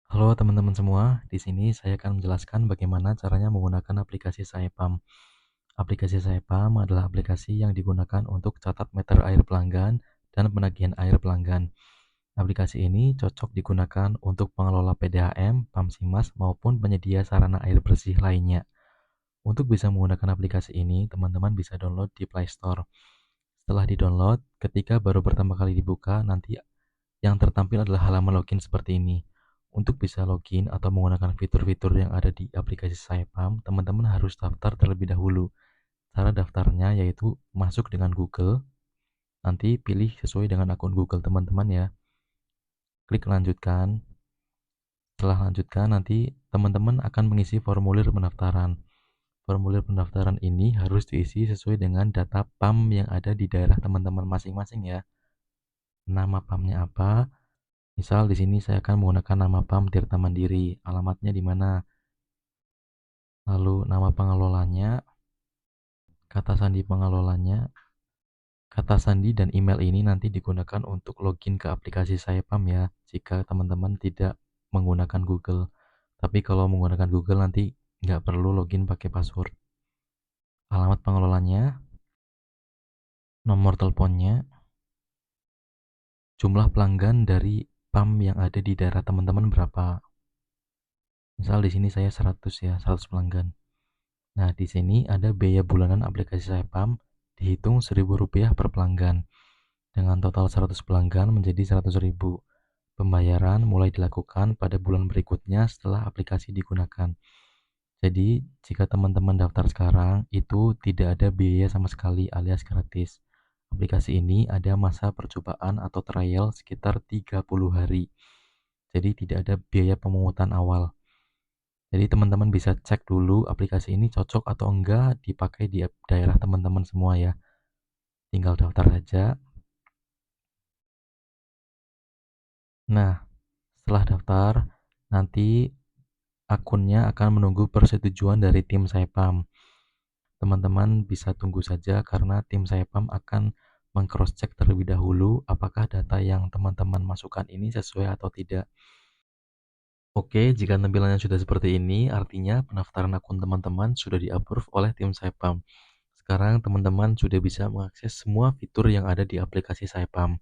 Halo teman-teman semua, di sini saya akan menjelaskan bagaimana caranya menggunakan aplikasi Saepam. Aplikasi Saepam adalah aplikasi yang digunakan untuk catat meter air pelanggan dan penagihan air pelanggan. Aplikasi ini cocok digunakan untuk pengelola PDAM, PAMSIMAS, maupun penyedia sarana air bersih lainnya. Untuk bisa menggunakan aplikasi ini, teman-teman bisa download di Play Store. Setelah di-download, ketika baru pertama kali dibuka, nanti yang tertampil adalah halaman login seperti ini. Untuk bisa login atau menggunakan fitur-fitur yang ada di aplikasi Saepam, teman-teman harus daftar terlebih dahulu. Cara daftarnya yaitu masuk dengan Google, nanti pilih sesuai dengan akun Google teman-teman ya. Klik lanjutkan. Setelah lanjutkan, nanti teman-teman akan mengisi formulir pendaftaran. Formulir pendaftaran ini harus diisi sesuai dengan data PAM yang ada di daerah teman-teman masing-masing ya. Nama PAM-nya apa? Misal di sini saya akan menggunakan nama PAM Tirta Mandiri. Alamatnya di mana? Lalu nama pengelolanya, kata sandi pengelolanya, kata sandi dan email ini nanti digunakan untuk login ke aplikasi Saepam ya. Jika teman-teman tidak menggunakan Google. Tapi kalau menggunakan Google nanti nggak perlu login pakai password. Alamat pengelolanya, nomor teleponnya, jumlah pelanggan dari PAM yang ada di daerah teman-teman berapa. Misal di sini saya 100 ya, 100 pelanggan. Nah, di sini ada biaya bulanan aplikasi Saepam dihitung Rp1.000 per pelanggan. Dengan total 100 pelanggan menjadi 100.000. Pembayaran mulai dilakukan pada bulan berikutnya setelah aplikasi digunakan. Jadi, jika teman-teman daftar sekarang, itu tidak ada biaya sama sekali alias gratis. Aplikasi ini ada masa percobaan atau trial sekitar 30 hari. Jadi, tidak ada biaya pemungutan awal. Jadi teman-teman bisa cek dulu aplikasi ini cocok atau enggak dipakai di daerah teman-teman semua ya. Tinggal daftar saja. Nah, setelah daftar, nanti akunnya akan menunggu persetujuan dari tim Saepam. Teman-teman bisa tunggu saja karena tim Saepam akan meng-cross-check terlebih dahulu apakah data yang teman-teman masukkan ini sesuai atau tidak. Oke, jika tampilannya sudah seperti ini, artinya pendaftaran akun teman-teman sudah di-approve oleh tim Saepam. Sekarang teman-teman sudah bisa mengakses semua fitur yang ada di aplikasi Saepam.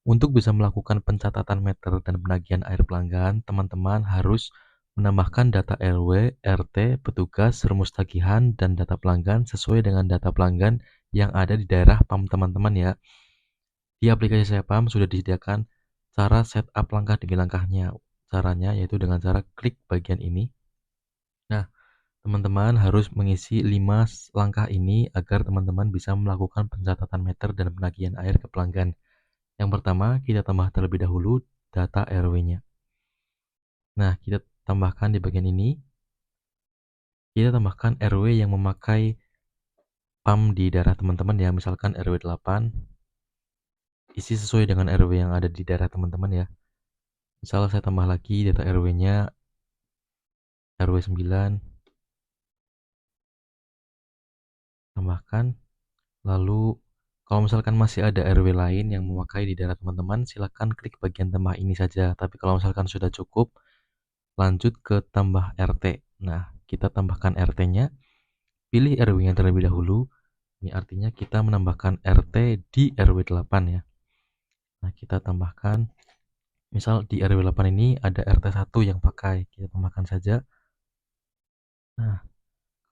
Untuk bisa melakukan pencatatan meter dan penagihan air pelanggan, teman-teman harus menambahkan data RW, RT, petugas, rumus tagihan, dan data pelanggan sesuai dengan data pelanggan yang ada di daerah PAM teman-teman ya. Di aplikasi Saepam sudah disediakan cara setup langkah demi langkahnya. Caranya yaitu dengan cara klik bagian ini. Nah, teman-teman harus mengisi 5 langkah ini agar teman-teman bisa melakukan pencatatan meter dan penagihan air ke pelanggan. Yang pertama, kita tambah terlebih dahulu data RW-nya. Nah, kita tambahkan di bagian ini. Kita tambahkan RW yang memakai PAM di daerah teman-teman ya. Misalkan RW 8. Isi sesuai dengan RW yang ada di daerah teman-teman ya. Misal saya tambah lagi data RW-nya RW 9. Tambahkan. Lalu kalau misalkan masih ada RW lain yang memakai di daerah teman-teman, silakan klik bagian tambah ini saja. Tapi kalau misalkan sudah cukup, lanjut ke tambah RT. Nah, kita tambahkan RT-nya, pilih RW-nya terlebih dahulu. Ini artinya kita menambahkan RT di RW 8 ya. Nah, kita tambahkan, misal di RW 8 ini ada RT 1 yang pakai, kita tambahkan saja. Nah,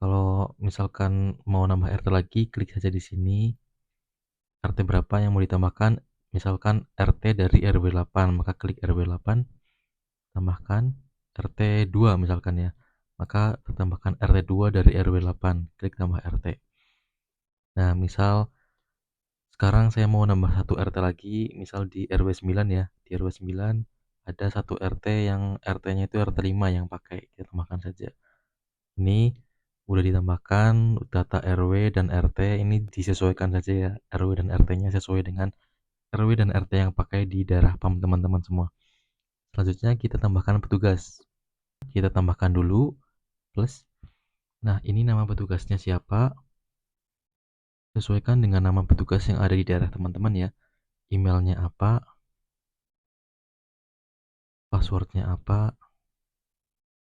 kalau misalkan mau nambah RT lagi, klik saja di sini. RT berapa yang mau ditambahkan? Misalkan RT dari RW 8, maka klik RW 8, tambahkan RT 2 misalkan ya. Maka tambahkan RT 2 dari RW 8, klik tambah RT. Nah, misal sekarang saya mau nambah satu RT lagi, misal di RW 9 ya. Di RW 9 ada satu RT yang RT-nya itu RT 5 yang pakai, kita tambahkan saja. Ini udah ditambahkan data RW dan RT, ini disesuaikan saja ya. RW dan RT-nya sesuai dengan RW dan RT yang pakai di daerah PAM teman-teman semua. Selanjutnya kita tambahkan petugas. Kita tambahkan dulu plus. Nah, ini nama petugasnya siapa? Sesuaikan dengan nama petugas yang ada di daerah teman-teman ya. Emailnya apa? Passwordnya apa?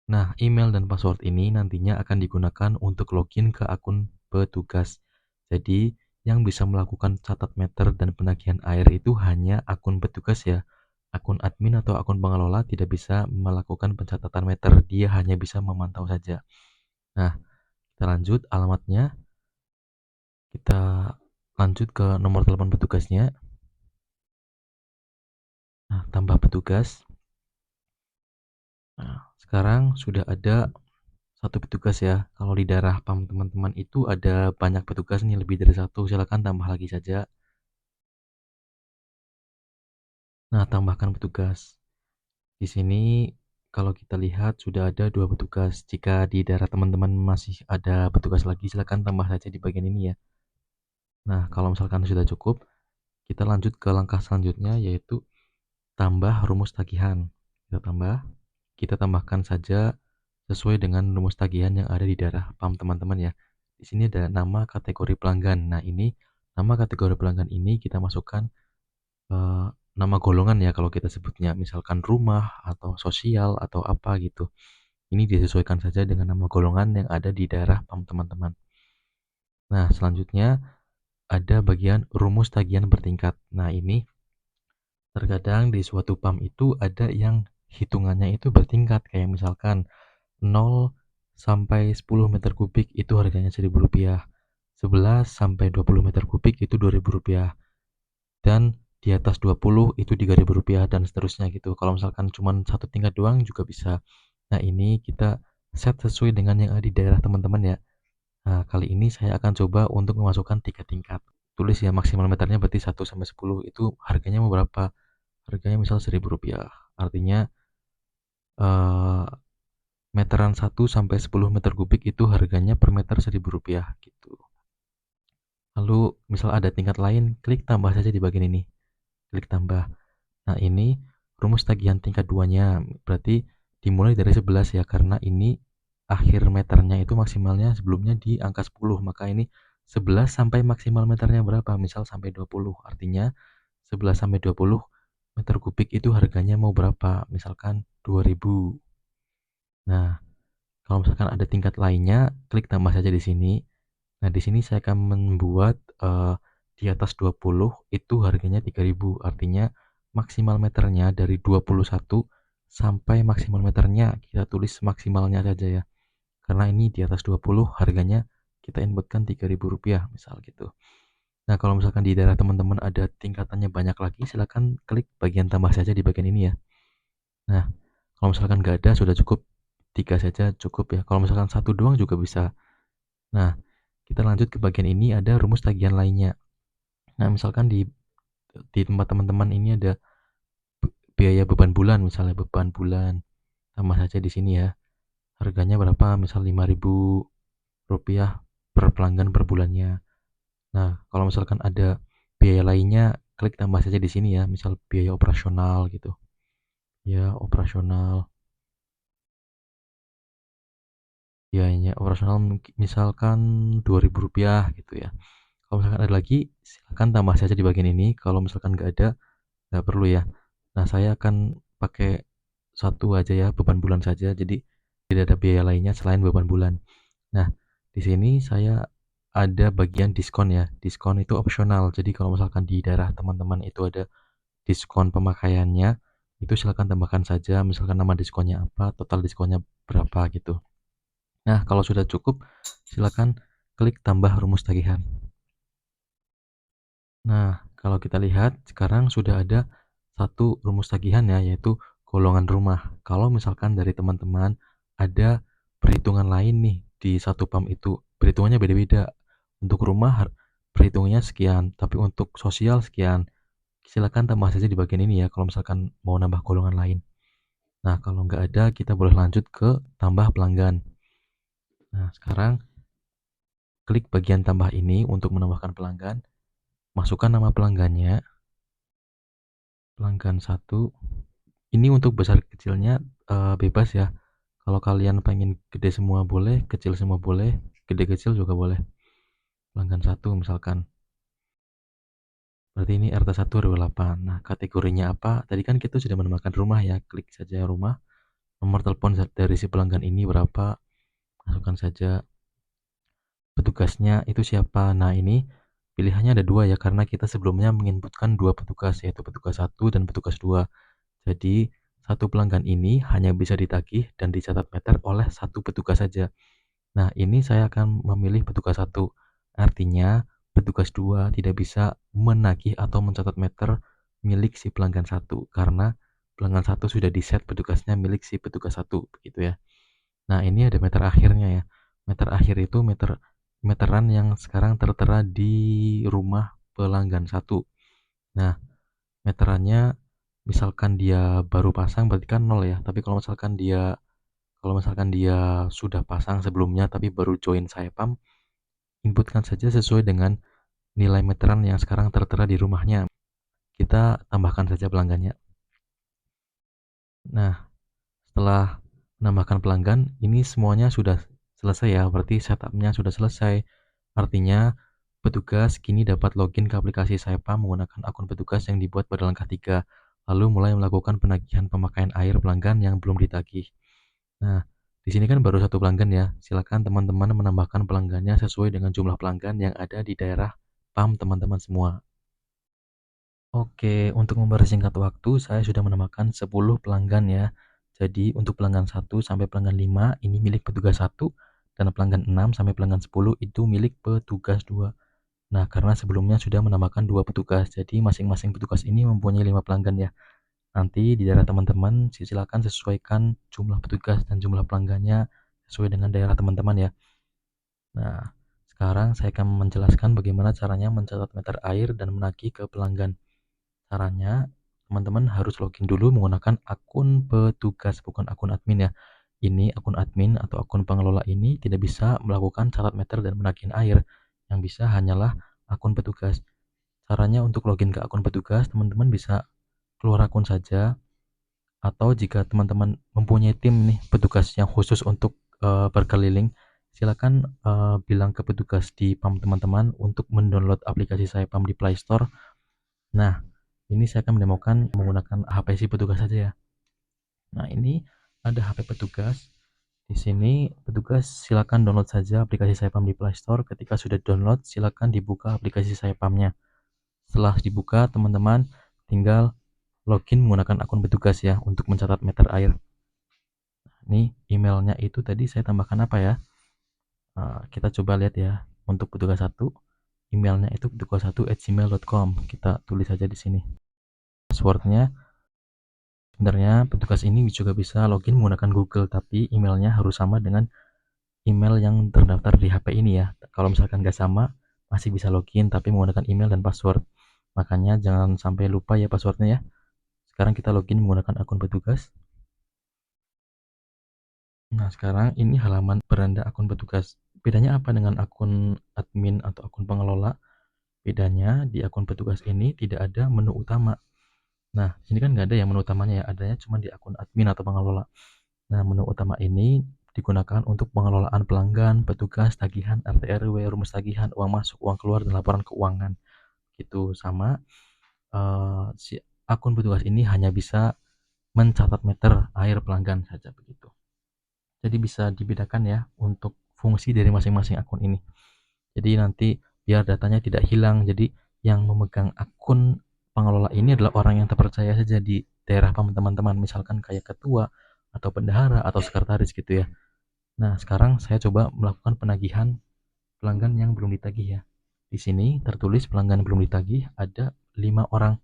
Nah, email dan password ini nantinya akan digunakan untuk login ke akun petugas. Jadi, yang bisa melakukan catat meter dan penagihan air itu hanya akun petugas ya. Akun admin atau akun pengelola tidak bisa melakukan pencatatan meter, dia hanya bisa memantau saja. Nah, kita lanjut alamatnya, kita lanjut ke nomor telepon petugasnya. Nah, tambah petugas. Nah, sekarang sudah ada satu petugas ya. Kalau di daerah PAM teman-teman itu ada banyak petugas nih, lebih dari satu. Silakan tambah lagi saja. Nah, tambahkan petugas. Di sini kalau kita lihat sudah ada dua petugas. Jika di daerah teman-teman masih ada petugas lagi, silakan tambah saja di bagian ini ya. Nah, kalau misalkan sudah cukup, kita lanjut ke langkah selanjutnya yaitu tambah rumus tagihan. Kita tambahkan saja sesuai dengan rumus tagihan yang ada di daerah PAM teman-teman ya. Di sini ada nama kategori pelanggan. Nah, ini nama kategori pelanggan ini kita masukkan eh, nama golongan ya kalau kita sebutnya, misalkan rumah atau sosial atau apa gitu. Ini disesuaikan saja dengan nama golongan yang ada di daerah PAM teman-teman. Nah, selanjutnya ada bagian rumus tagihan bertingkat. Nah, ini terkadang di suatu PAM itu ada yang hitungannya itu bertingkat, kayak misalkan 0 sampai 10 meter kubik itu harganya Rp1.000, 11 sampai 20 meter kubik itu Rp2.000, dan di atas 20 itu Rp3.000 dan seterusnya gitu. Kalau misalkan cuma satu tingkat doang juga bisa. Nah, ini kita set sesuai dengan yang ada di daerah teman-teman ya. Nah, kali ini saya akan coba untuk memasukkan 3 tingkat. Tulis ya maksimal meternya berarti 1 sampai 10. Itu harganya mau berapa? Harganya misal Rp1.000. Artinya eh, meteran 1 sampai 10 meter kubik itu harganya per meter Rp1.000 gitu. Lalu misal ada tingkat lain, klik tambah saja di bagian ini. Klik tambah. Nah, ini rumus tagihan tingkat 2-nya. Berarti dimulai dari 11 ya, karena ini akhir meternya itu maksimalnya sebelumnya di angka 10. Maka ini 11 sampai maksimal meternya berapa? Misal sampai 20. Artinya 11 sampai 20 meter kubik itu harganya mau berapa? Misalkan 2000. Nah, kalau misalkan ada tingkat lainnya, klik tambah saja di sini. Nah, di sini saya akan membuat di atas 20 itu harganya 3.000. Artinya maksimal meternya dari 21 sampai maksimal meternya kita tulis maksimalnya saja ya. Karena ini di atas 20 harganya kita inputkan Rp3.000 misal gitu. Nah, kalau misalkan di daerah teman-teman ada tingkatannya banyak lagi, silakan klik bagian tambah saja di bagian ini ya. Nah, kalau misalkan nggak ada sudah cukup, 3 saja cukup ya. Kalau misalkan satu doang juga bisa. Nah, kita lanjut ke bagian ini, ada rumus tagihan lainnya. Nah, misalkan di tempat teman-teman ini ada biaya beban bulan, misalnya beban bulan. Tambah saja di sini ya. Harganya berapa? Misal Rp5.000 per pelanggan per bulannya. Nah, kalau misalkan ada biaya lainnya, klik tambah saja di sini ya. Misal biaya operasional gitu. Ya, operasional. Biayanya operasional misalkan Rp2.000 gitu ya. Kalau misalkan ada lagi, silakan tambah saja di bagian ini. Kalau misalkan nggak ada, nggak perlu ya. Nah, saya akan pakai satu aja ya, beban bulan saja. Jadi tidak ada biaya lainnya selain beban bulan. Nah, di sini saya ada bagian diskon ya. Diskon itu opsional. Jadi kalau misalkan di daerah teman-teman itu ada diskon pemakaiannya, itu silakan tambahkan saja. Misalkan nama diskonnya apa, total diskonnya berapa gitu. Nah, kalau sudah cukup, silakan klik tambah rumus tagihan. Nah, kalau kita lihat sekarang sudah ada satu rumus tagihan ya, yaitu golongan rumah. Kalau misalkan dari teman-teman ada perhitungan lain nih di satu PAM itu, perhitungannya beda-beda. Untuk rumah perhitungannya sekian, tapi untuk sosial sekian. Silakan tambah saja di bagian ini ya kalau misalkan mau nambah golongan lain. Nah, kalau nggak ada, kita boleh lanjut ke tambah pelanggan. Nah, sekarang klik bagian tambah ini untuk menambahkan pelanggan. Masukkan nama pelanggannya, pelanggan 1. Ini untuk besar kecilnya bebas ya. Kalau kalian pengen gede semua boleh, kecil semua boleh, gede kecil juga boleh. Pelanggan 1 misalkan. Berarti ini RT1 RW8. Nah, kategorinya apa? Tadi kan kita sudah menambahkan rumah ya. Klik saja rumah. nomor telepon dari si pelanggan ini berapa, masukkan saja, petugasnya itu siapa. Nah, ini pilihannya ada dua ya, karena kita sebelumnya menginputkan dua petugas, yaitu petugas satu dan petugas dua. Jadi, satu pelanggan ini hanya bisa ditagih dan dicatat meter oleh satu petugas saja. Nah, ini saya akan memilih petugas satu. Artinya, petugas dua tidak bisa menagih atau mencatat meter milik si pelanggan satu, karena pelanggan satu sudah di-set petugasnya milik si petugas satu, begitu ya. Nah, ini ada meter akhirnya ya. Meter akhir itu meteran yang sekarang tertera di rumah pelanggan satu. Nah, meterannya misalkan dia baru pasang berarti kan 0 ya. Tapi kalau misalkan dia sudah pasang sebelumnya tapi baru join Saipam, inputkan saja sesuai dengan nilai meteran yang sekarang tertera di rumahnya. Kita tambahkan saja pelanggannya. Nah, setelah menambahkan pelanggan, ini semuanya sudah selesai ya, berarti setupnya sudah selesai. Artinya, petugas kini dapat login ke aplikasi Saipam menggunakan akun petugas yang dibuat pada langkah 3, lalu mulai melakukan penagihan pemakaian air pelanggan yang belum ditagih. Nah, di sini kan baru satu pelanggan ya, silakan teman-teman menambahkan pelanggannya sesuai dengan jumlah pelanggan yang ada di daerah PAM teman-teman semua. Oke, untuk mempersingkat waktu, saya sudah menambahkan 10 pelanggan ya. Jadi, untuk pelanggan 1 sampai pelanggan 5 ini milik petugas 1, dan pelanggan 6 sampai pelanggan 10 itu milik petugas 2. Nah, karena sebelumnya sudah menambahkan 2 petugas, jadi masing-masing petugas ini mempunyai 5 pelanggan ya. Nanti di daerah teman-teman, silakan sesuaikan jumlah petugas dan jumlah pelanggannya sesuai dengan daerah teman-teman ya. Nah, sekarang saya akan menjelaskan bagaimana caranya mencatat meter air dan menagih ke pelanggan. Caranya, teman-teman harus login dulu menggunakan akun petugas, bukan akun admin ya. Ini akun admin atau akun pengelola ini tidak bisa melakukan catat meter dan menagih air. Yang bisa hanyalah akun petugas. Caranya untuk login ke akun petugas, teman-teman bisa keluar akun saja, atau jika teman-teman mempunyai tim nih petugas yang khusus untuk berkeliling, silakan bilang ke petugas di PAM teman-teman untuk mendownload aplikasi saya PAM di Play Store. Nah, ini saya akan mendemokan menggunakan HP si petugas saja ya. Nah, ini ada HP petugas. Di sini petugas silakan download saja aplikasi Saipam di Play Store. Ketika sudah download, silakan dibuka aplikasi Saipamnya. Setelah dibuka, teman-teman tinggal login menggunakan akun petugas ya untuk mencatat meter air. Nih, emailnya itu tadi saya tambahkan apa ya? Kita coba lihat ya. Untuk petugas 1, emailnya itu petugas1@gmail.com. Kita tulis saja di sini. Passwordnya, sebenarnya petugas ini juga bisa login menggunakan Google, tapi emailnya harus sama dengan email yang terdaftar di HP ini ya. Kalau misalkan nggak sama, masih bisa login tapi menggunakan email dan password. Makanya jangan sampai lupa ya passwordnya ya. Sekarang kita login menggunakan akun petugas. Nah, sekarang ini halaman beranda akun petugas. Bedanya apa dengan akun admin atau akun pengelola? Bedanya di akun petugas ini tidak ada menu utama. Nah, ini kan nggak ada ya menu utamanya ya, adanya cuma di akun admin atau pengelola. Nah, menu utama ini digunakan untuk pengelolaan pelanggan, petugas, tagihan, RT RW, rumus tagihan, uang masuk, uang keluar, dan laporan keuangan. Gitu sama si akun petugas ini hanya bisa mencatat meter air pelanggan saja begitu. Jadi bisa dibedakan ya untuk fungsi dari masing-masing akun ini. Jadi nanti biar datanya tidak hilang. Jadi yang memegang akun pengelola ini adalah orang yang terpercaya saja di daerah teman-teman, misalkan kayak ketua atau bendahara atau sekretaris gitu ya. Nah, sekarang saya coba melakukan penagihan pelanggan yang belum ditagih ya. Di sini tertulis pelanggan belum ditagih ada 5 orang.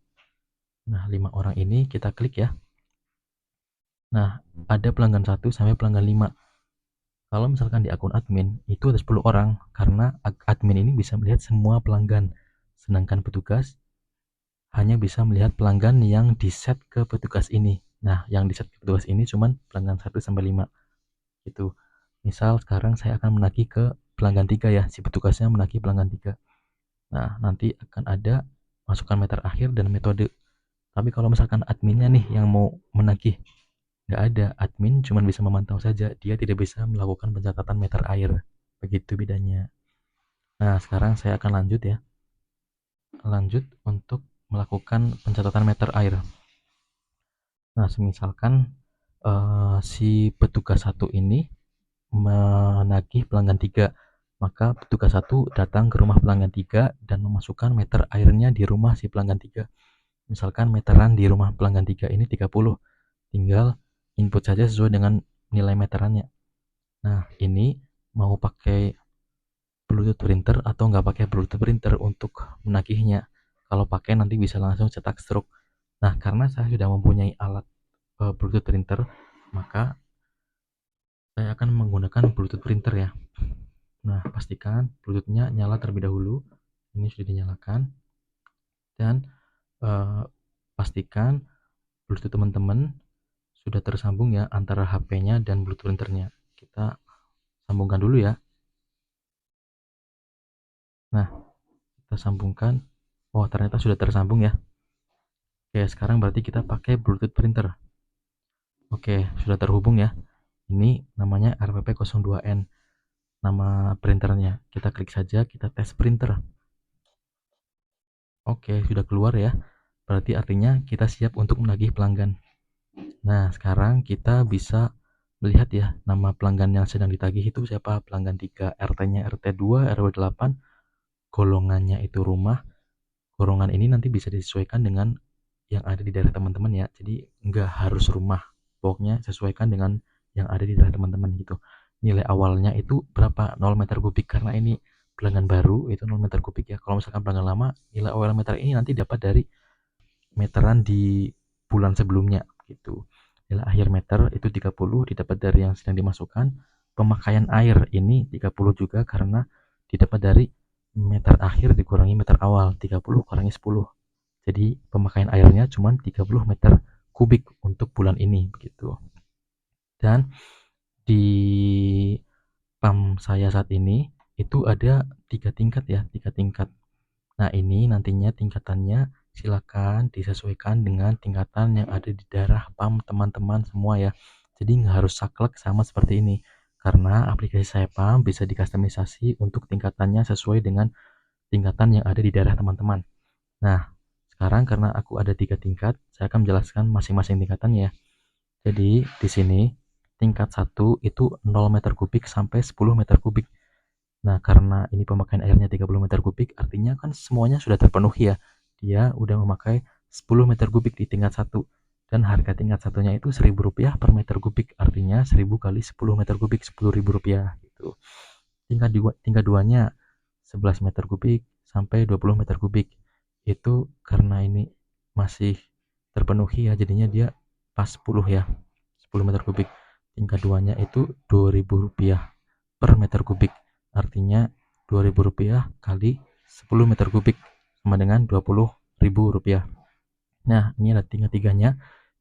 Nah, 5 orang ini kita klik ya. Nah, ada pelanggan 1 sampai pelanggan 5. Kalau misalkan di akun admin itu ada 10 orang, karena admin ini bisa melihat semua pelanggan. Sedangkan petugas hanya bisa melihat pelanggan yang di-set ke petugas ini. Nah, yang di-set ke petugas ini cuman pelanggan 1 sampai 5 gitu. Misal sekarang saya akan menagih ke pelanggan 3 ya, si petugasnya menagih pelanggan 3. Nah, nanti akan ada masukkan meter akhir dan metode. Tapi kalau misalkan adminnya nih yang mau menagih, nggak ada. Admin cuma bisa memantau saja, dia tidak bisa melakukan pencatatan meter air. Begitu bedanya. Nah, sekarang saya akan lanjut ya. Lanjut untuk melakukan pencatatan meter air. Nah, misalkan si petugas satu ini menagih pelanggan 3. Maka petugas satu datang ke rumah pelanggan 3 dan memasukkan meter airnya di rumah si pelanggan 3. Misalkan meteran di rumah pelanggan 3 ini 30, tinggal input saja sesuai dengan nilai meterannya. Nah, ini mau pakai Bluetooth printer atau nggak pakai Bluetooth printer untuk menagihnya. Kalau pakai nanti bisa langsung cetak stroke. Nah, karena saya sudah mempunyai alat Bluetooth printer, maka saya akan menggunakan Bluetooth printer ya. Nah, pastikan Bluetooth-nya nyala terlebih dahulu. Ini sudah dinyalakan. Dan pastikan Bluetooth teman-teman sudah tersambung ya antara HP-nya dan Bluetooth printernya. Kita sambungkan dulu ya. Nah, kita sambungkan. Oh, ternyata sudah tersambung ya. Oke, sekarang berarti kita pakai Bluetooth printer. Oke, sudah terhubung ya. Ini namanya RPP02N, nama printernya. Kita klik saja, kita tes printer. Oke, sudah keluar ya. Berarti artinya kita siap untuk menagih pelanggan. Nah, sekarang kita bisa melihat ya, nama pelanggan yang sedang ditagih itu siapa. Pelanggan 3, RT-nya RT2, RW 8, golongannya itu rumah. Golongan ini nanti bisa disesuaikan dengan yang ada di daerah teman-teman ya. Jadi nggak harus rumah. Pokoknya sesuaikan dengan yang ada di daerah teman-teman gitu. Nilai awalnya itu berapa? 0 meter kubik, karena ini pelanggan baru itu 0 meter kubik ya. Kalau misalkan pelanggan lama, nilai awal meter ini nanti dapat dari meteran di bulan sebelumnya gitu. Nilai akhir meter itu 30 didapat dari yang sedang dimasukkan. Pemakaian air ini 30 juga karena didapat dari meter akhir dikurangi meter awal. 30 kurangi 10. Jadi pemakaian airnya cuma 30 meter kubik untuk bulan ini begitu. Dan di PAM saya saat ini itu ada 3 tingkat ya, 3 tingkat. Nah, ini nantinya tingkatannya silakan disesuaikan dengan tingkatan yang ada di daerah PAM teman-teman semua ya. Jadi nggak harus saklek sama seperti ini. Karena aplikasi saya PAM bisa dikustomisasi untuk tingkatannya sesuai dengan tingkatan yang ada di daerah teman-teman. Nah, sekarang karena aku ada 3 tingkat, saya akan menjelaskan masing-masing tingkatannya. Jadi di sini tingkat 1 itu 0 meter kubik sampai 10 meter kubik. Nah, karena ini pemakaian airnya 30 meter kubik, artinya kan semuanya sudah terpenuhi ya. Dia udah memakai 10 meter kubik di tingkat 1. Dan harga tingkat satunya itu Rp1.000 per meter kubik. Artinya 1000 kali 10 meter kubik, Rp10.000 gitu. Tingkat 2-nya 11 meter kubik sampai 20 meter kubik. Itu karena ini masih terpenuhi ya, jadinya dia pas 10 ya. 10 meter kubik. Tingkat 2-nya itu Rp2.000 per meter kubik. Artinya Rp2.000 kali 10 meter kubik sama dengan Rp20.000. Nah, ini ada tingkat 3-nya.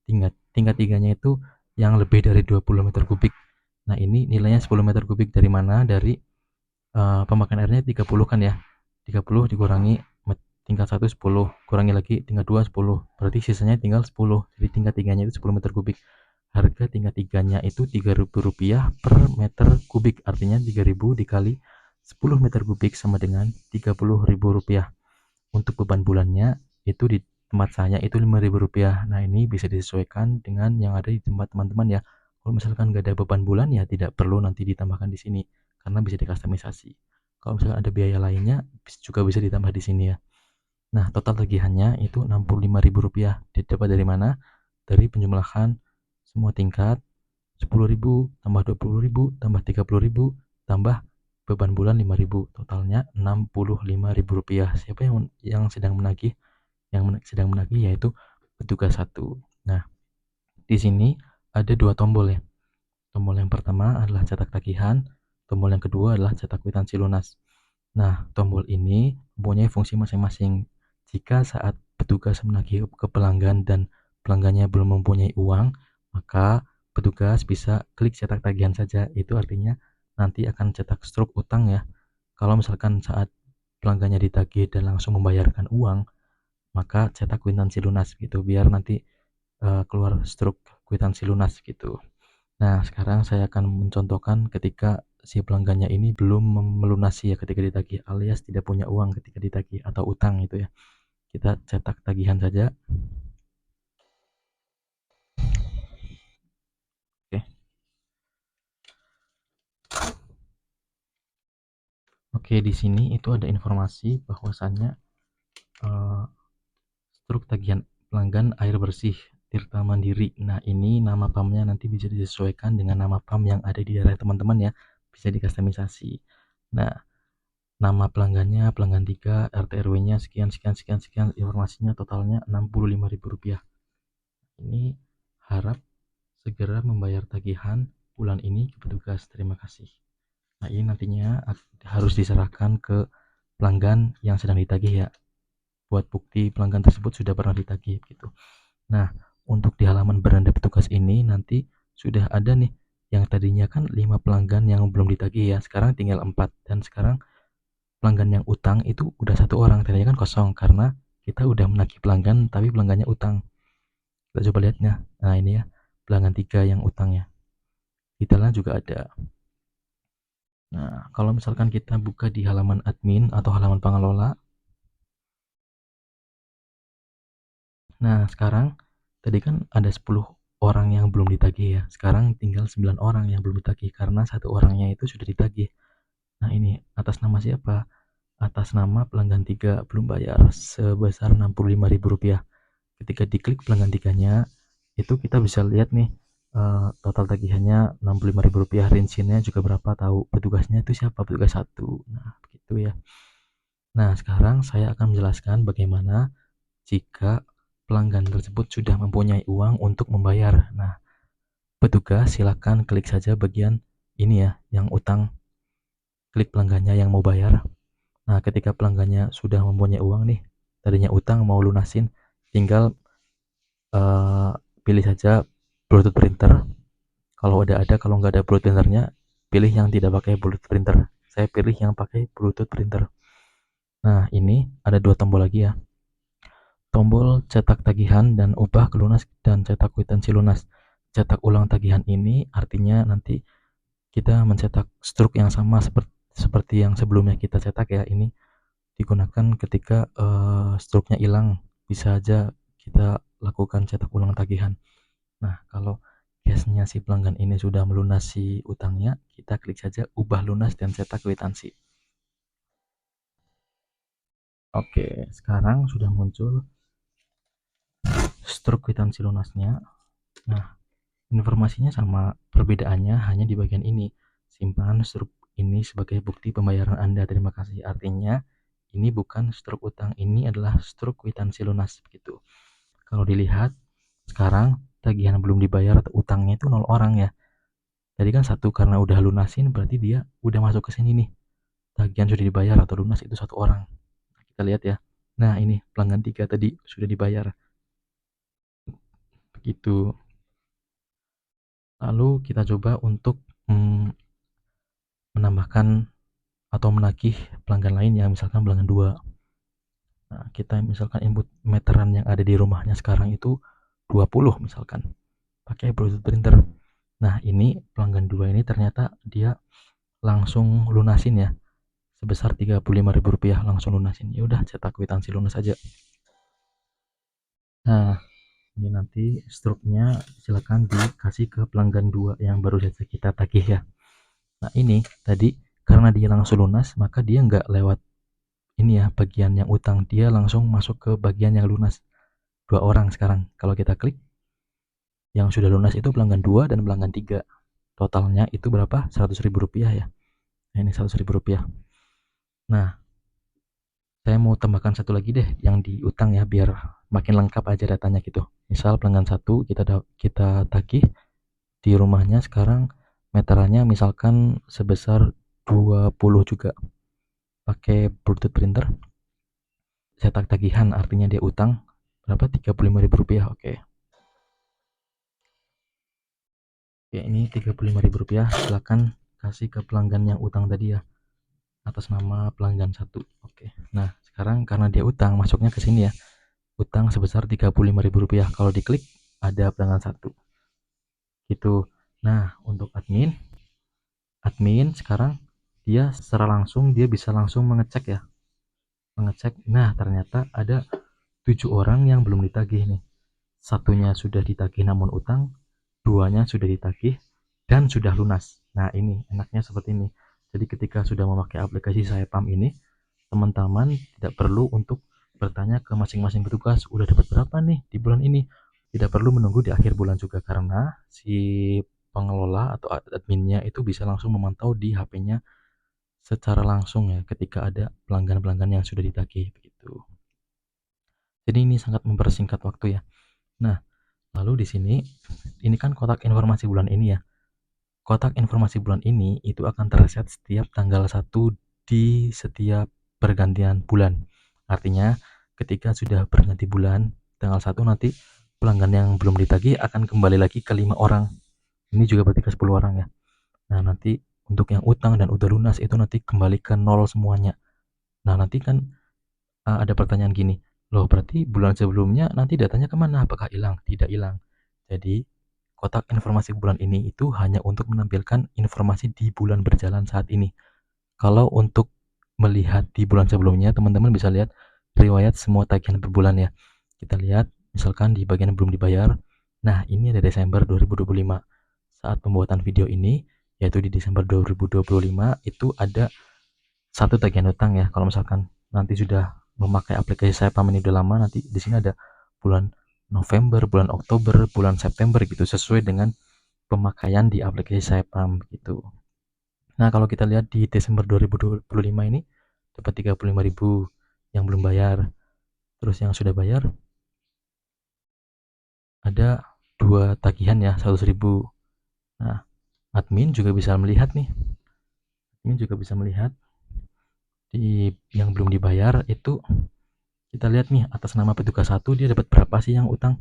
Tingkat 3-nya itu yang lebih dari 20 meter kubik. Nah, ini nilainya 10 meter kubik dari mana? Dari pemakaian airnya 30 kan ya. 30 dikurangi tingkat 1 10, kurangi lagi tingkat 2 10. Berarti sisanya tinggal 10. Jadi tingkat 3-nya itu 10 meter kubik. Harga tingkat 3-nya itu Rp3.000 per meter kubik. Artinya 3.000 dikali 10 meter kubik sama dengan Rp30.000. Untuk beban bulannya itu di tempat saya itu Rp5.000. Nah, ini bisa disesuaikan dengan yang ada di tempat teman-teman ya. Kalau misalkan nggak ada beban bulan ya tidak perlu nanti ditambahkan di sini karena bisa dikustomisasi. Kalau misalkan ada biaya lainnya juga bisa ditambah di sini ya. Nah, total tagihannya itu Rp65.000. Didapat dari mana? Dari penjumlahan semua tingkat 10.000 tambah 20.000 tambah 30.000 tambah beban bulan 5.000, totalnya Rp65.000. Siapa yang sedang menagih? Yang sedang menagih yaitu petugas satu. Nah, di sini ada 2 tombol ya. Tombol yang pertama adalah cetak tagihan, tombol yang kedua adalah cetak kwitansi lunas. Nah, tombol ini mempunyai fungsi masing-masing. Jika saat petugas menagih ke pelanggan dan pelanggannya belum mempunyai uang, maka petugas bisa klik cetak tagihan saja. Itu artinya nanti akan cetak struk utang ya. Kalau misalkan saat pelanggannya ditagih dan langsung membayarkan uang, maka cetak kwitansi lunas gitu biar nanti keluar struk kwitansi lunas gitu. Nah, sekarang saya akan mencontohkan ketika si pelanggannya ini belum melunasi ya ketika ditagih, alias tidak punya uang ketika ditagih atau utang itu ya. Kita cetak tagihan saja. Oke, di sini itu ada informasi bahwasannya eh, struk tagihan pelanggan air bersih Tirta Mandiri. Nah, ini nama PAM-nya nanti bisa disesuaikan dengan nama PAM yang ada di daerah teman-teman ya. Bisa dikustomisasi. Nah, nama pelanggannya pelanggan 3, RT RW-nya sekian sekian sekian sekian, informasinya totalnya Rp65.000. Ini harap segera membayar tagihan bulan ini ke petugas. Terima kasih. Nah, ini nantinya harus diserahkan ke pelanggan yang sedang ditagih ya. Buat bukti pelanggan tersebut sudah pernah ditagih gitu. Nah, untuk di halaman beranda petugas ini nanti sudah ada nih yang tadinya kan 5 pelanggan yang belum ditagih ya, sekarang tinggal 4. Dan sekarang pelanggan yang utang itu udah 1 orang, tadinya kan kosong karena kita udah menagih pelanggan tapi pelanggannya utang. Kita coba lihatnya. Nah, ini ya, pelanggan 3 yang utangnya. Detailnya juga ada. Nah, kalau misalkan kita buka di halaman admin atau halaman pengelola. Nah, sekarang tadi kan ada 10 orang yang belum ditagih ya. Sekarang tinggal 9 orang yang belum ditagih karena 1 orangnya itu sudah ditagih. Nah, ini atas nama siapa? Atas nama pelanggan 3 belum bayar sebesar Rp65.000. Ketika diklik pelanggan 3-nya, itu kita bisa lihat nih total tagihannya Rp65.000. Rinciannya juga berapa tahu. Petugasnya itu siapa? Petugas 1. Nah, begitu ya. Nah, sekarang saya akan menjelaskan bagaimana jika pelanggan tersebut sudah mempunyai uang untuk membayar. Nah, petugas silakan klik saja bagian ini ya, yang utang. Klik pelanggannya yang mau bayar. Nah, ketika pelanggannya sudah mempunyai uang nih, tadinya utang mau lunasin, tinggal uh, pilih saja Bluetooth printer. Kalau ada, kalau nggak ada Bluetooth printernya, pilih yang tidak pakai Bluetooth printer. Saya pilih yang pakai Bluetooth printer. Nah, ini ada 2 tombol lagi ya. Tombol cetak tagihan dan ubah ke lunas dan cetak kwitansi lunas. Cetak ulang tagihan ini artinya nanti kita mencetak struk yang sama seperti yang sebelumnya kita cetak ya. Ini digunakan ketika struknya hilang. Bisa aja kita lakukan cetak ulang tagihan. Nah, kalau case-nya si pelanggan ini sudah melunasi utangnya, kita klik saja ubah lunas dan cetak kwitansi. Oke, sekarang sudah muncul struk kwitansi lunasnya. Nah, informasinya sama, perbedaannya hanya di bagian ini. Simpan struk ini sebagai bukti pembayaran Anda. Terima kasih. Artinya ini bukan struk utang, ini adalah struk kwitansi lunas begitu. Kalau dilihat sekarang tagihan belum dibayar atau utangnya itu 0 orang ya. Tadi kan 1 karena udah lunasin berarti dia udah masuk ke sini nih. Tagihan sudah dibayar atau lunas itu 1 orang. Nah, kita lihat ya. Nah, ini pelanggan 3 tadi sudah dibayar. Begitu. Lalu kita coba untuk menambahkan atau menagih pelanggan lain yang misalkan pelanggan 2. Nah, kita misalkan input meteran yang ada di rumahnya sekarang itu 20 misalkan. Pakai Bluetooth printer. Nah, ini pelanggan 2 ini ternyata dia langsung lunasin ya. Sebesar Rp35.000 langsung lunasin. Ya udah, cetak kwitansi lunas aja. Nah, ini nanti struknya silakan dikasih ke pelanggan 2 yang baru saja kita tagih ya. Nah, ini tadi karena dia langsung lunas, maka dia nggak lewat ini ya, bagian yang utang. Dia langsung masuk ke bagian yang lunas. 2 orang sekarang. Kalau kita klik, yang sudah lunas itu pelanggan 2 dan pelanggan 3. Totalnya itu berapa? Rp100.000 ya. Nah, ini Rp100.000. Nah, saya mau tambahkan 1 lagi deh yang di utang ya, biar makin lengkap aja datanya gitu. Misal pelanggan 1 kita tagih di rumahnya sekarang meterannya misalkan sebesar 20 juga. Pakai Bluetooth printer. Cetak tagihan artinya dia utang berapa? Rp35.000. Oke. Oke, ini Rp35.000. Silakan kasih ke pelanggan yang utang tadi ya, atas nama pelanggan 1. Oke. Nah, sekarang karena dia utang, masuknya ke sini ya. Utang sebesar Rp35.000. Kalau diklik ada pelanggan 1. Gitu. Nah, untuk admin sekarang dia secara langsung dia bisa langsung mengecek ya. Mengecek. Nah, ternyata ada 7 orang yang belum ditagih nih. 1-nya sudah ditagih namun utang, 2-nya sudah ditagih dan sudah lunas. Nah, ini enaknya seperti ini. Jadi ketika sudah memakai aplikasi Saepam ini, teman-teman tidak perlu untuk bertanya ke masing-masing petugas, udah dapat berapa nih di bulan ini. Tidak perlu menunggu di akhir bulan juga karena si pengelola atau adminnya itu bisa langsung memantau di HP-nya secara langsung ya ketika ada pelanggan-pelanggan yang sudah ditagih begitu. Jadi ini sangat mempersingkat waktu ya. Nah, lalu di sini ini kan kotak informasi bulan ini ya. Kotak informasi bulan ini itu akan terreset setiap tanggal 1 di setiap pergantian bulan. Artinya ketika sudah berganti bulan, tanggal 1 nanti pelanggan yang belum ditagih akan kembali lagi ke 5 orang. Ini juga berarti ke 10 orang ya. Nah, nanti untuk yang utang dan udah lunas itu nanti kembali ke nol semuanya. Nah, nanti kan ada pertanyaan gini, loh berarti bulan sebelumnya nanti datanya kemana? Apakah hilang? Tidak hilang. Jadi kotak informasi bulan ini itu hanya untuk menampilkan informasi di bulan berjalan saat ini. Kalau untuk melihat di bulan sebelumnya, teman-teman bisa lihat riwayat semua tagihan per bulan ya. Kita lihat misalkan di bagian belum dibayar. Nah, ini ada Desember 2025. Saat pembuatan video ini, yaitu di Desember 2025, itu ada satu tagihan utang ya. Kalau misalkan nanti sudah memakai aplikasi Saepam ini udah lama, nanti di sini ada bulan November, bulan Oktober, bulan September gitu sesuai dengan pemakaian di aplikasi Saepam gitu. Nah, kalau kita lihat di Desember 2025 ini dapat 35.000 yang belum bayar. Terus yang sudah bayar ada dua tagihan ya, 100.000. Nah, admin juga bisa melihat nih. Admin juga bisa melihat di yang belum dibayar itu kita lihat nih atas nama petugas satu dia dapat berapa sih yang utang.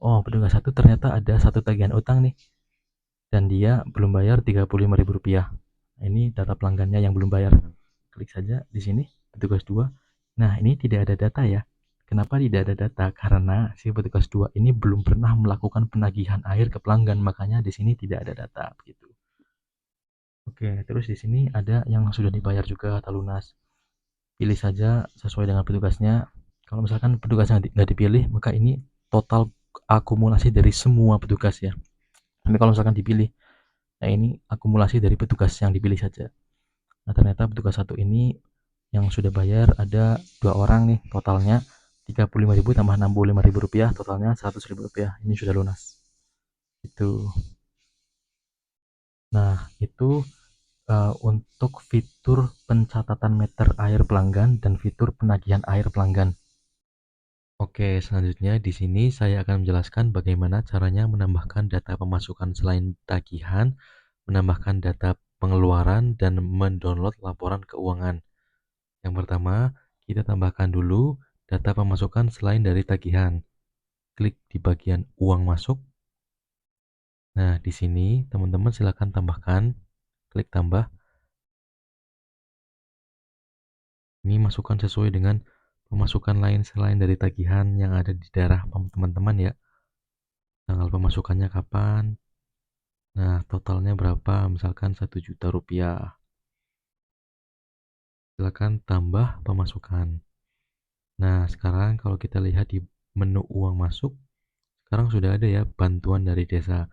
Oh, petugas satu ternyata ada satu tagihan utang nih dan dia belum bayar Rp35.000. Nah, ini data pelanggannya yang belum bayar. Klik saja di sini petugas 2. Nah, ini tidak ada data ya. Kenapa tidak ada data? Karena si petugas 2 ini belum pernah melakukan penagihan air ke pelanggan, makanya di sini tidak ada data begitu. Oke, terus di sini ada yang sudah dibayar juga atau lunas. Pilih saja sesuai dengan petugasnya. Kalau misalkan petugasnya nggak dipilih, maka ini total akumulasi dari semua petugas ya. Tapi kalau misalkan dipilih, nah ini akumulasi dari petugas yang dipilih saja. Nah, ternyata petugas satu ini yang sudah bayar ada 2 orang nih, totalnya 35.000 tambah 65.000 rupiah, totalnya 100.000 rupiah. Ini sudah lunas. Itu. Nah, itu untuk fitur pencatatan meter air pelanggan dan fitur penagihan air pelanggan. Oke, selanjutnya di sini saya akan menjelaskan bagaimana caranya menambahkan data pemasukan selain tagihan, menambahkan data pengeluaran, dan mendownload laporan keuangan. Yang pertama, kita tambahkan dulu data pemasukan selain dari tagihan. Klik di bagian uang masuk. Nah, di sini teman-teman silakan tambahkan, klik tambah. Ini masukkan sesuai dengan pemasukan lain selain dari tagihan yang ada di daerah teman-teman ya. Tanggal pemasukannya kapan? Nah, totalnya berapa? Misalkan 1 juta rupiah. Silakan tambah pemasukan. Nah, sekarang kalau kita lihat di menu uang masuk, sekarang sudah ada ya bantuan dari desa.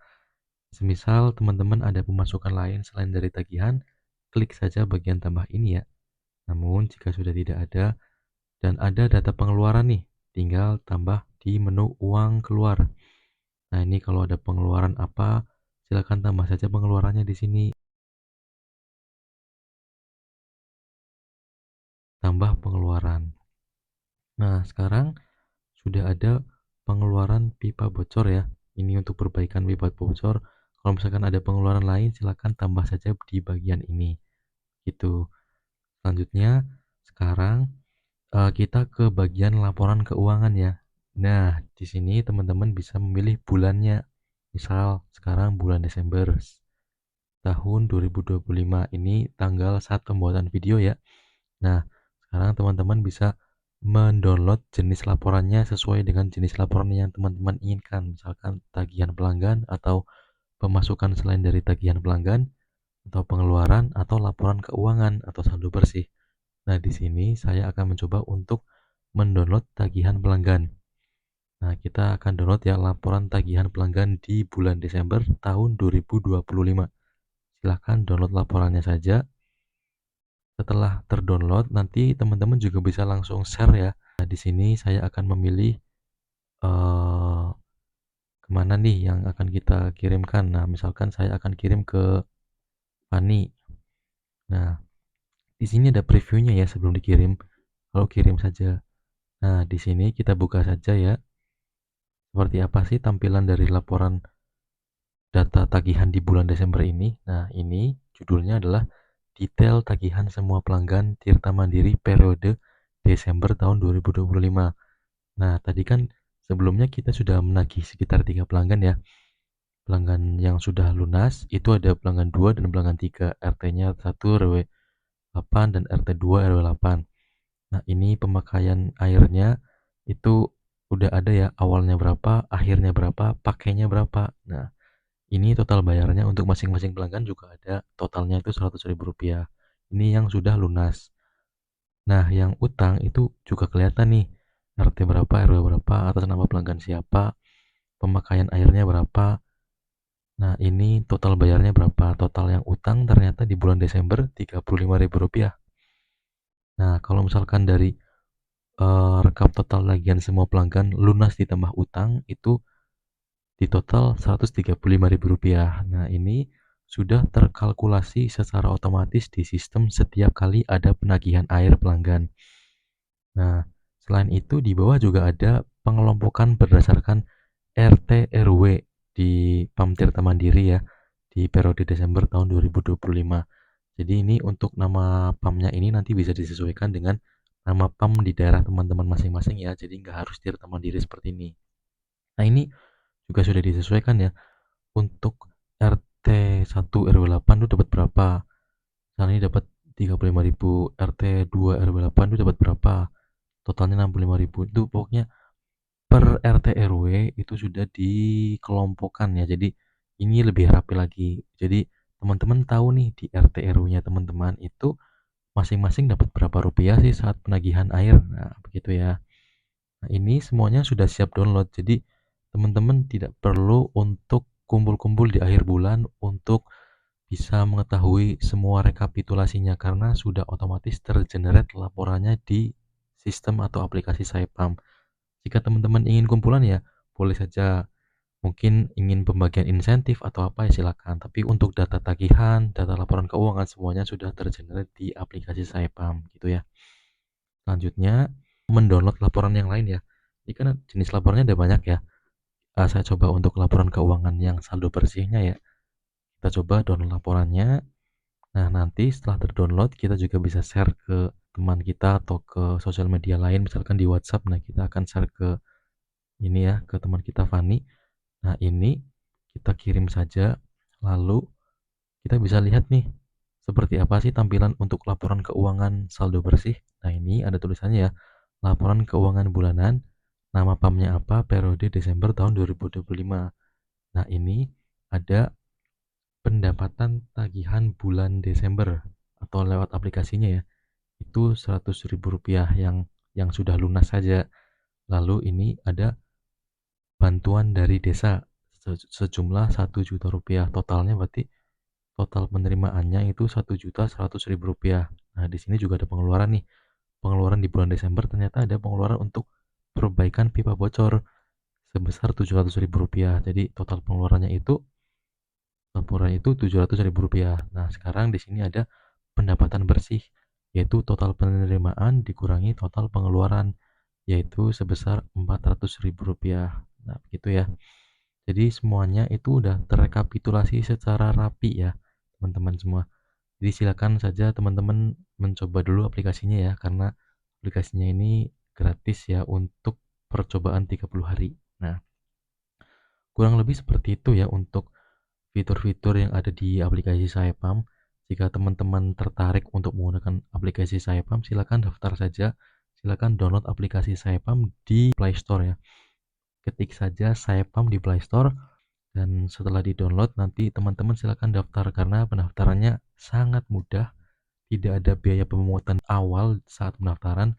Semisal teman-teman ada pemasukan lain selain dari tagihan, klik saja bagian tambah ini ya. Namun jika sudah tidak ada dan ada data pengeluaran nih, tinggal tambah di menu uang keluar. Nah, ini kalau ada pengeluaran apa, silakan tambah saja pengeluarannya di sini. Tambah pengeluaran. Nah, sekarang sudah ada pengeluaran pipa bocor ya. Ini untuk perbaikan pipa bocor. Kalau misalkan ada pengeluaran lain, silakan tambah saja di bagian ini. Gitu. Selanjutnya, sekarang kita ke bagian laporan keuangan ya. Nah, di sini teman-teman bisa memilih bulannya. Misal sekarang bulan Desember tahun 2025 ini tanggal saat pembuatan video ya. Nah, sekarang teman-teman bisa mendownload jenis laporannya sesuai dengan jenis laporan yang teman-teman inginkan. Misalkan tagihan pelanggan atau pemasukan selain dari tagihan pelanggan atau pengeluaran atau laporan keuangan atau saldo bersih. Nah, di sini saya akan mencoba untuk mendownload tagihan pelanggan. Nah, kita akan download ya laporan tagihan pelanggan di bulan Desember tahun 2025. Silahkan download laporannya saja. Setelah terdownload, nanti teman-teman juga bisa langsung share ya. Nah, di sini saya akan memilih eh, kemana nih yang akan kita kirimkan. Nah, misalkan saya akan kirim ke Fani. Nah, di sini ada previewnya ya sebelum dikirim. Kalau kirim saja. Nah, di sini kita buka saja ya. Seperti apa sih tampilan dari laporan data tagihan di bulan Desember ini? Nah, ini judulnya adalah detail tagihan semua pelanggan Tirta Mandiri periode Desember tahun 2025. Nah, tadi kan sebelumnya kita sudah menagih sekitar 3 pelanggan ya. Pelanggan yang sudah lunas itu ada pelanggan 2 dan pelanggan 3, RT-nya 1 RW 8 dan RT 2 RW 8. Nah, ini pemakaian airnya itu udah ada ya, awalnya berapa, akhirnya berapa, pakainya berapa. Nah, ini total bayarnya untuk masing-masing pelanggan juga ada, totalnya itu Rp100.000. Ini yang sudah lunas. Nah, yang utang itu juga kelihatan nih, RT berapa, RW berapa, atas nama pelanggan siapa, pemakaian airnya berapa. Nah, ini total bayarnya berapa. Total yang utang ternyata di bulan Desember Rp35.000. Nah, kalau misalkan dari rekap total tagihan semua pelanggan lunas ditambah utang itu di total Rp135.000. Nah, ini sudah terkalkulasi secara otomatis di sistem setiap kali ada penagihan air pelanggan. Nah, selain itu di bawah juga ada pengelompokan berdasarkan RT RW di PAM Tirta Mandiri ya di periode Desember tahun 2025. Jadi ini untuk nama PAM-nya ini nanti bisa disesuaikan dengan nama PAM di daerah teman-teman masing-masing ya. Jadi nggak harus Tirta Mandiri seperti ini. Nah, ini juga sudah disesuaikan ya. Untuk RT 1 RW 8 itu dapat berapa? Misalnya ini dapat 35.000, RT 2 RW 8 itu dapat berapa? Totalnya 65.000. Itu pokoknya per RT RW itu sudah dikelompokkan ya. Jadi ini lebih rapi lagi. Jadi teman-teman tahu nih di RT RW-nya teman-teman itu masing-masing dapat berapa rupiah sih saat penagihan air. Nah, begitu ya. Nah, ini semuanya sudah siap download. Jadi teman-teman tidak perlu untuk kumpul-kumpul di akhir bulan untuk bisa mengetahui semua rekapitulasinya karena sudah otomatis tergenerate laporannya di sistem atau aplikasi Saipam. Jika teman-teman ingin kumpulan ya boleh saja, mungkin ingin pembagian insentif atau apa ya silakan. Tapi untuk data tagihan, data laporan keuangan semuanya sudah tergenerate di aplikasi Saipam gitu ya. Selanjutnya mendownload laporan yang lain ya. Ini kan jenis laporannya ada banyak ya. Saya coba untuk laporan keuangan yang saldo bersihnya ya. Kita coba download laporannya. Nah, nanti setelah terdownload kita juga bisa share ke teman kita atau ke sosial media lain, misalkan di WhatsApp. Nah, kita akan share ke ini ya, ke teman kita Fani. Nah, ini kita kirim saja, lalu kita bisa lihat nih seperti apa sih tampilan untuk laporan keuangan saldo bersih. Nah, ini ada tulisannya ya, laporan keuangan bulanan, nama PAM-nya apa, periode Desember tahun 2025. Nah, ini ada pendapatan tagihan bulan Desember atau lewat aplikasinya ya. Itu Rp100.000 yang sudah lunas saja. Lalu ini ada bantuan dari desa sejumlah Rp1 juta. Totalnya berarti total penerimaannya itu Rp1.100.000. Nah, di sini juga ada pengeluaran nih. Pengeluaran di bulan Desember ternyata ada pengeluaran untuk perbaikan pipa bocor sebesar Rp700.000. Jadi total pengeluarannya itu laporan itu Rp700.000. Nah, sekarang di sini ada pendapatan bersih, yaitu total penerimaan dikurangi total pengeluaran, yaitu sebesar Rp400.000. Nah, begitu ya. Jadi semuanya itu udah terrekapitulasi secara rapi ya, teman-teman semua. Jadi silakan saja teman-teman mencoba dulu aplikasinya ya, karena aplikasinya ini gratis ya untuk percobaan 30 hari. Nah, kurang lebih seperti itu ya untuk fitur-fitur yang ada di aplikasi Saipam. Jika teman-teman tertarik untuk menggunakan aplikasi Saipam, silakan daftar saja. Silakan download aplikasi Saipam di Play Store ya. Ketik saja Saipam di Play Store dan setelah di-download nanti teman-teman silakan daftar karena pendaftarannya sangat mudah. Tidak ada biaya pemungutan awal saat pendaftaran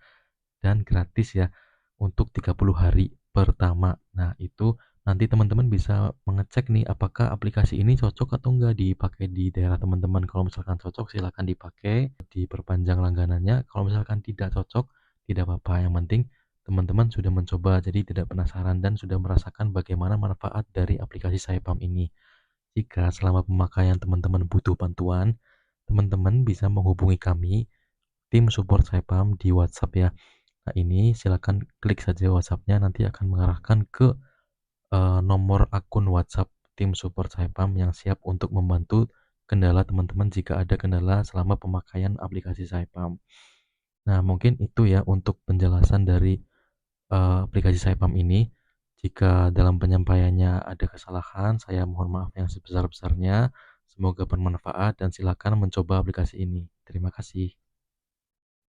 dan gratis ya untuk 30 hari pertama. Nah, itu Nanti teman-teman bisa mengecek nih apakah aplikasi ini cocok atau enggak dipakai di daerah teman-teman. Kalau misalkan cocok silakan dipakai, diperpanjang langganannya. Kalau misalkan tidak cocok, tidak apa-apa. Yang penting teman-teman sudah mencoba, jadi tidak penasaran dan sudah merasakan bagaimana manfaat dari aplikasi Saipam ini. Jika selama pemakaian teman-teman butuh bantuan, teman-teman bisa menghubungi kami, tim support Saipam di WhatsApp ya. Nah ini silakan klik saja WhatsApp-nya, nanti akan mengarahkan ke nomor akun WhatsApp tim support Saipam yang siap untuk membantu kendala teman-teman jika ada kendala selama pemakaian aplikasi Saipam. Nah, mungkin itu ya untuk penjelasan dari aplikasi Saipam ini. Jika dalam penyampaiannya ada kesalahan, saya mohon maaf yang sebesar-besarnya. Semoga bermanfaat dan silakan mencoba aplikasi ini. Terima kasih.